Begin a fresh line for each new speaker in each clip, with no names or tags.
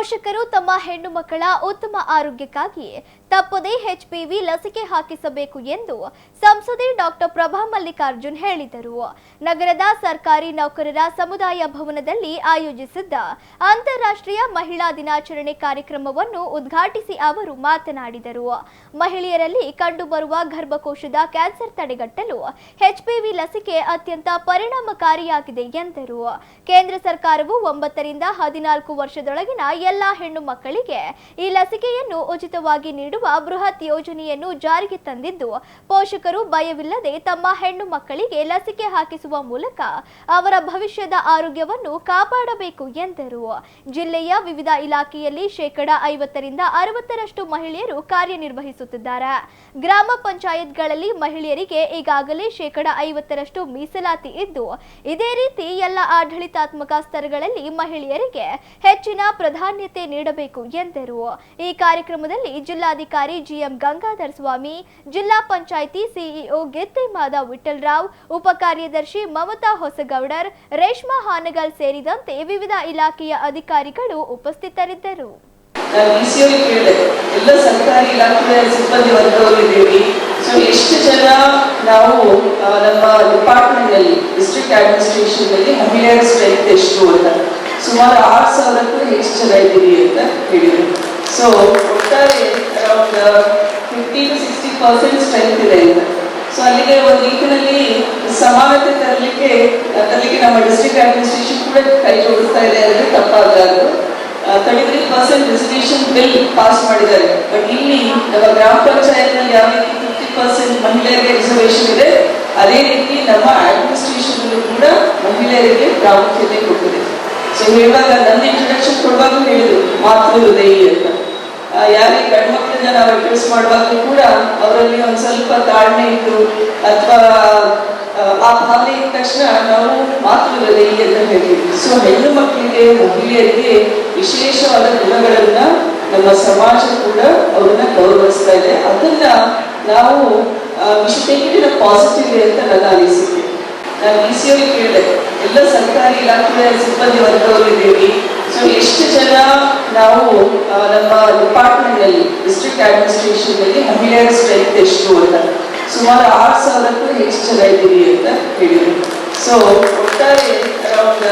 ಪೋಷಕರು ತಮ್ಮ ಹೆಣ್ಣು ಮಕ್ಕಳ ಉತ್ತಮ ಆರೋಗ್ಯಕ್ಕಾಗಿ ತಪ್ಪದೇ HPV ಲಸಿಕೆ ಹಾಕಿಸಬೇಕು ಎಂದು ಸಂಸದೆ ಡಾಕ್ಟರ್ ಪ್ರಭಾ ಮಲ್ಲಿಕಾರ್ಜುನ್ ಹೇಳಿದರು. ನಗರದ ಸರ್ಕಾರಿ ನೌಕರರ ಸಮುದಾಯ ಭವನದಲ್ಲಿ ಆಯೋಜಿಸಿದ್ದ ಅಂತಾರಾಷ್ಟ್ರೀಯ ಮಹಿಳಾ ದಿನಾಚರಣೆ ಕಾರ್ಯಕ್ರಮವನ್ನು ಉದ್ಘಾಟಿಸಿ ಅವರು ಮಾತನಾಡಿದರು. ಮಹಿಳೆಯರಲ್ಲಿ ಕಂಡುಬರುವ ಗರ್ಭಕೋಶದ ಕ್ಯಾನ್ಸರ್ ತಡೆಗಟ್ಟಲು HPV ಲಸಿಕೆ ಅತ್ಯಂತ ಪರಿಣಾಮಕಾರಿಯಾಗಿದೆ ಎಂದರು. ಕೇಂದ್ರ ಸರ್ಕಾರವು 9 ರಿಂದ 14 ವರ್ಷದೊಳಗಿನ ಎಲ್ಲಾ ಹೆಣ್ಣು ಮಕ್ಕಳಿಗೆ ಈ ಲಸಿಕೆಯನ್ನು ಉಚಿತವಾಗಿ ನೀಡುವ ಬೃಹತ್ ಯೋಜನೆಯನ್ನು ಜಾರಿಗೆ ತಂದಿದ್ದು, ಪೋಷಕರು ಭಯವಿಲ್ಲದೆ ತಮ್ಮ ಹೆಣ್ಣು ಮಕ್ಕಳಿಗೆ ಲಸಿಕೆ ಹಾಕಿಸುವ ಮೂಲಕ ಅವರ ಭವಿಷ್ಯದ ಆರೋಗ್ಯವನ್ನು ಕಾಪಾಡಬೇಕು ಎಂದರು. ಜಿಲ್ಲೆಯ ವಿವಿಧ ಇಲಾಖೆಯಲ್ಲಿ 50% ರಿಂದ 60% ಮಹಿಳೆಯರು ಕಾರ್ಯನಿರ್ವಹಿಸುತ್ತಿದ್ದಾರೆ. ಗ್ರಾಮ ಪಂಚಾಯತ್ಗಳಲ್ಲಿ ಮಹಿಳೆಯರಿಗೆ ಈಗಾಗಲೇ 50% ಮೀಸಲಾತಿ ಇದ್ದು, ಇದೇ ರೀತಿ ಎಲ್ಲ ಆಡಳಿತಾತ್ಮಕ ಸ್ತರಗಳಲ್ಲಿ ಮಹಿಳೆಯರಿಗೆ ಹೆಚ್ಚಿನ ಪ್ರಾಧಾನ್ಯತೆ ನೀಡಬೇಕು ಎಂದರು. ಈ ಕಾರ್ಯಕ್ರಮದಲ್ಲಿ ಜಿಲ್ಲಾಧಿಕಾರಿ GM ಗಂಗಾಧರ ಸ್ವಾಮಿ, ಜಿಲ್ಲಾ ಪಂಚಾಯಿತಿ CEO ಗೆತ್ತಿಮಾದ ವಿಠಲರಾವ್, ಉಪ ಕಾರ್ಯದರ್ಶಿ ಮಮತಾ ಹೊಸಗೌಡರ್, ರೇಷ್ಮಾ ಹಾನಗಲ್ ಸೇರಿದಂತೆ ವಿವಿಧ ಇಲಾಖೆಯ ಅಧಿಕಾರಿಗಳು ಉಪಸ್ಥಿತರಿದ್ದರು.
ಎಲ್ಲ ಸರ್ಕಾರಿ ಇಲಾಖೆಯ ಸಿಬ್ಬಂದಿ ವರ್ಗದವರಿದ್ದೀವಿ. ಎಷ್ಟು ಜನ ನಾವು ನಮ್ಮ ಡಿಪಾರ್ಟ್ಮೆಂಟ್ ನಲ್ಲಿ ಡಿಸ್ಟ್ರಿಕ್ಟ್ ಅಡ್ಮಿನಿಸ್ಟ್ರೇಷನ್ ನಲ್ಲಿ ಮಹಿಳೆಯರ ಸ್ಟ್ರೆಂತ್ ಎಷ್ಟು ಅಂತ ಸುಮಾರು 6,000ಕ್ಕೂ ಹೆಚ್ಚು ಜನ ಇದ್ದೀವಿ ಅಂತ ಹೇಳಿದ್ರು. ಸೊ ಒಟ್ಟಾರೆ ಅರೌಂಡ್ 50 to 60% ಸ್ಟ್ರೆಂತ್ ಇದೆ ಅಂತ. ಸೊ ಅಲ್ಲಿಗೆ ಒಂದು ರೀತಿಯಲ್ಲಿ ಸಮಾನತೆ ತರಲಿಕ್ಕೆ ನಮ್ಮ ಡಿಸ್ಟ್ರಿಕ್ಟ್ ಅಡ್ಮಿನಿಸ್ಟ್ರೇಷನ್ ಕೂಡ ಕೈ ಜೋಡಿಸ್ತಾ ಇದೆ ಅಂದ್ರೆ ತಪ್ಪಾಗಲಾರದು. 33% ರಿಸರ್ವೇಶನ್ ಬಿಲ್ ಪಾಸ್ ಮಾಡಿದ್ದಾರೆ. ಬಟ್ ಇಲ್ಲಿ ನಮ್ಮ ಗ್ರಾಮ ಪಂಚಾಯತ್ ನಲ್ಲಿ ಯಾವ ರೀತಿ 50% ಮಹಿಳೆಯರಿಗೆ ರಿಸರ್ವೇಶನ್ ಇದೆ, ಅದೇ ರೀತಿ ನಮ್ಮ ಅಡ್ಮಿನಿಸ್ಟ್ರೇಷನ್ ಕೂಡ ಮಹಿಳೆಯರಿಗೆ ಪ್ರಾಮುಖ್ಯತೆ ಕೊಟ್ಟಿದೆ. ಸೊ ಹೇಳುವಾಗ ನನ್ನ ಇಂಟ್ರೊಡಕ್ಷನ್ ಕೊಡುವಾಗ ಹೇಳಿದ್ರು ಮಾತೃ ಹೃದಯಿ ಅಂತ. ಯಾರಿಗೆ ಗಂಡು ಮಕ್ಕಳನ್ನ ನಾವು ಅಡ್ರೆಸ್ ಮಾಡುವಾಗಲೂ ಕೂಡ ಅವರಲ್ಲಿ ಒಂದು ಸ್ವಲ್ಪ ತಾಳ್ಮೆ ಇತ್ತು ಅಥವಾ ಆ ಭಾವನೆ ಇದ್ದ ತಕ್ಷಣ ನಾವು ಮಾತೃ ಹೃದಯಿ ಅಂತ ಹೇಳ್ತೀವಿ. ಸೊ ಹೆಣ್ಣು ಮಕ್ಕಳಿಗೆ ಮಹಿಳೆಯರಿಗೆ ವಿಶೇಷವಾದ ಗುಣಗಳನ್ನ ನಮ್ಮ ಸಮಾಜ ಕೂಡ ಅವ್ರನ್ನ ಗೌರವಿಸ್ತಾ ಇದೆ. ಅದನ್ನ ನಾವು ವಿಷಯ ಪಾಸಿಟಿವ್ ಅಂತ ನನ್ನ ಅನಿಸಿಕೆ. ನಾನು ECO ಕೇಳಿದೆ, ಎಲ್ಲ ಸರ್ಕಾರಿ ಇಲಾಖೆಯ ಸಿಬ್ಬಂದಿ ವರ್ಗದವರಿದ್ದೀವಿ. ಸೊ ಎಷ್ಟು ಜನ ನಾವು ನಮ್ಮ ಡಿಪಾರ್ಟ್ಮೆಂಟ್ ನಲ್ಲಿ ಡಿಸ್ಟ್ರಿಕ್ಟ್ ಅಡ್ಮಿನಿಸ್ಟ್ರೇಷನ್ ನಲ್ಲಿ ಮಹಿಳೆಯರ ಸ್ಟ್ರೆಂತ್ ಎಷ್ಟು ಅಂತ ಸುಮಾರು 6,000ಕ್ಕೂ ಹೆಚ್ಚು ಜನ ಇದ್ದೀವಿ ಅಂತ ಹೇಳಿದ್ರು. ಸೊ ಒಟ್ಟಾರೆ ಅರೌಂಡ್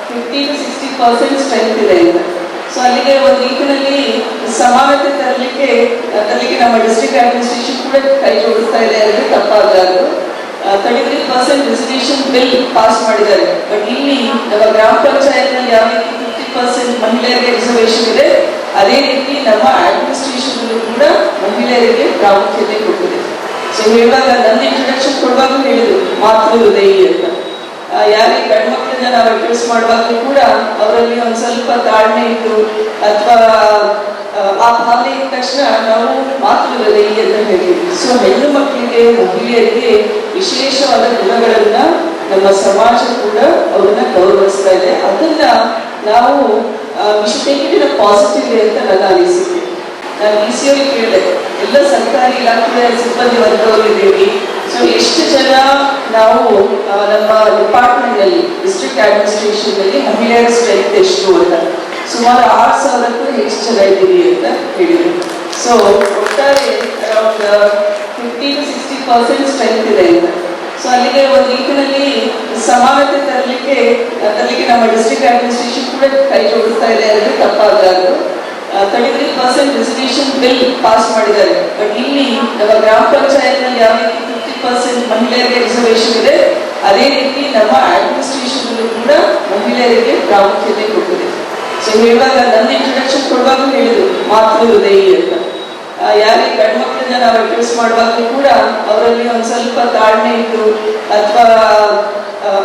50 to 60% ಸ್ಟ್ರೆಂತ್ ಇದೆ ಅಂತ. ಸೊ ಅಲ್ಲಿಗೆ ಒಂದು ರೀತಿಯಲ್ಲಿ ಸಮಾನತೆ ತರಲಿಕ್ಕೆ ನಮ್ಮ ಡಿಸ್ಟ್ರಿಕ್ಟ್ ಅಡ್ಮಿನಿಸ್ಟ್ರೇಷನ್ ಕೂಡ ಕೈ ಜೋಡಿಸ್ತಾ ಇದೆ ಅಂದ್ರೆ ತಪ್ಪಾಗಲಾರದು. 33% ರಿಸರ್ವೇಶನ್ ಬಿಲ್ ಪಾಸ್ ಮಾಡಿದ್ದಾರೆ. ಬಟ್ ಇಲ್ಲಿ ನಮ್ಮ ಗ್ರಾಮ ಪಂಚಾಯತ್ ನಲ್ಲಿ ಯಾವ ರೀತಿ 50% ಮಹಿಳೆಯರಿಗೆ ರಿಸರ್ವೇಶನ್ ಇದೆ, ಅದೇ ರೀತಿ ನಮ್ಮ ಅಡ್ಮಿನಿಸ್ಟ್ರೇಷನ್ ಕೂಡ ಮಹಿಳೆಯರಿಗೆ ಪ್ರಾಮುಖ್ಯತೆ ಕೊಟ್ಟಿದೆ. ಸೊ ಹೇಳುವಾಗ ನನ್ನ ಇಂಟ್ರೊಡಕ್ಷನ್ ಕೊಡುವಾಗ ಹೇಳಿದ್ರು ಮಾತೃ ಹೃದಯಿ ಅಂತ. ಯಾರಿಗೆ ಗಂಡು ಮಕ್ಕಳನ್ನ ನಾವು ಅಡ್ರೆಸ್ ಮಾಡುವಾಗಲೂ ಕೂಡ ಅವರಲ್ಲಿ ಒಂದು ಸ್ವಲ್ಪ ತಾಳ್ಮೆ ಇತ್ತು ಅಥವಾ ಆ ಭಾವನೆ ಇದ್ದ ತಕ್ಷಣ ನಾವು ಮಾತೃ ಹೃದಯಿ ಅಂತ ಹೇಳ್ತೀವಿ. ಸೊ ಹೆಣ್ಣು ಮಕ್ಕಳಿಗೆ ಮಹಿಳೆಯರಿಗೆ ವಿಶೇಷವಾದ ಗುಣಗಳನ್ನ ನಮ್ಮ ಸಮಾಜ ಕೂಡ ಅವ್ರನ್ನ ಗೌರವಿಸ್ತಾ ಇದೆ. ಅದನ್ನ ನಾವು ವಿಷಯ ಪಾಸಿಟಿವ್ ಅಂತ ನನ್ನ ಅನಿಸಿಕೆ. ನಾನು ECO ಕೇಳಿದೆ, ಎಲ್ಲ ಸರ್ಕಾರಿ ಇಲಾಖೆಯ ಸಿಬ್ಬಂದಿ ವರ್ಗದವರಿದ್ದೀವಿ. ಸೊ ಎಷ್ಟು ಜನ ನಾವು ನಮ್ಮ ಡಿಪಾರ್ಟ್ಮೆಂಟ್ ನಲ್ಲಿ ಡಿಸ್ಟ್ರಿಕ್ಟ್ ಅಡ್ಮಿನಿಸ್ಟ್ರೇಷನ್ ನಲ್ಲಿ ಮಹಿಳೆಯರ ಸ್ಟ್ರೆಂತ್ ಎಷ್ಟು ಅಂತ ಸುಮಾರು 6,000ಕ್ಕೂ ಹೆಚ್ಚು ಜನ ಇದ್ದೀವಿ ಅಂತ ಹೇಳಿದ್ರು. ಸೊ ಒಟ್ಟಾರೆ ಅರೌಂಡ್ 50 to 60% ಸ್ಟ್ರೆಂತ್ ಇದೆ ಅಂತ. ಸೊ ಅಲ್ಲಿಗೆ ಒಂದು ರೀತಿಯಲ್ಲಿ ಸಮಾನತೆ ತರಲಿಕ್ಕೆ ನಮ್ಮ ಡಿಸ್ಟ್ರಿಕ್ಟ್ ಅಡ್ಮಿನಿಸ್ಟ್ರೇಷನ್ ಕೂಡ ಕೈ ಜೋಡಿಸ್ತಾ ಇದೆ ಅಂದ್ರೆ ತಪ್ಪಾಗಲಾರದು. 33% ರಿಸರ್ವೇಶನ್ ಬಿಲ್ ಪಾಸ್ ಮಾಡಿದ್ದಾರೆ. ಬಟ್ ಇಲ್ಲಿ ನಮ್ಮ ಗ್ರಾಮ ಪಂಚಾಯತ್ ನಲ್ಲಿ ಯಾವ ರೀತಿ 50% ಮಹಿಳೆಯರಿಗೆ ರಿಸರ್ವೇಶನ್ ಇದೆ, ಅದೇ ರೀತಿ ನಮ್ಮ ಅಡ್ಮಿನಿಸ್ಟ್ರೇಷನ್ ಕೂಡ ಮಹಿಳೆಯರಿಗೆ ಪ್ರಾಮುಖ್ಯತೆ ಕೊಟ್ಟಿದೆ. ಸೊ ಹೇಳುವಾಗ ನನ್ನ ಇಂಟ್ರೊಡಕ್ಷನ್ ಕೊಡುವಾಗ ಹೇಳಿದ್ರು ಮಾತೃ ಹೃದಯಿ ಅಂತ. ಯಾರಿಗೆ ಗಂಡು ಮಕ್ಕಳನ್ನ ನಾವು ಅಡ್ರೆಸ್ ಮಾಡುವಾಗಲೂ ಕೂಡ ಅವರಲ್ಲಿ ಒಂದು ಸ್ವಲ್ಪ ತಾಳ್ಮೆ ಇತ್ತು ಅಥವಾ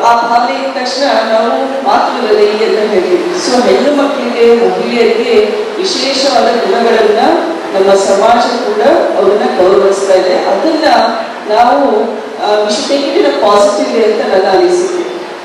ಆ ಭಾವನೆ ಇದ್ದ ತಕ್ಷಣ ನಾವು ಮಾತೃ ಹೃದಯಿ ಅಂತ ಹೇಳ್ತೀವಿ. ಸೊ ಹೆಣ್ಣು ಮಕ್ಕಳಿಗೆ ಮಹಿಳೆಯರಿಗೆ ವಿಶೇಷವಾದ ಗುಣಗಳನ್ನ ನಮ್ಮ ಸಮಾಜ ಕೂಡ ಅವ್ರನ್ನ ಗೌರವಿಸ್ತಾ ಇದೆ. ಅದನ್ನ ನಾವು ವಿಷಯ ಪಾಸಿಟಿವ್ ಅಂತ ನನ್ನ ಅನಿಸಿಕೆ.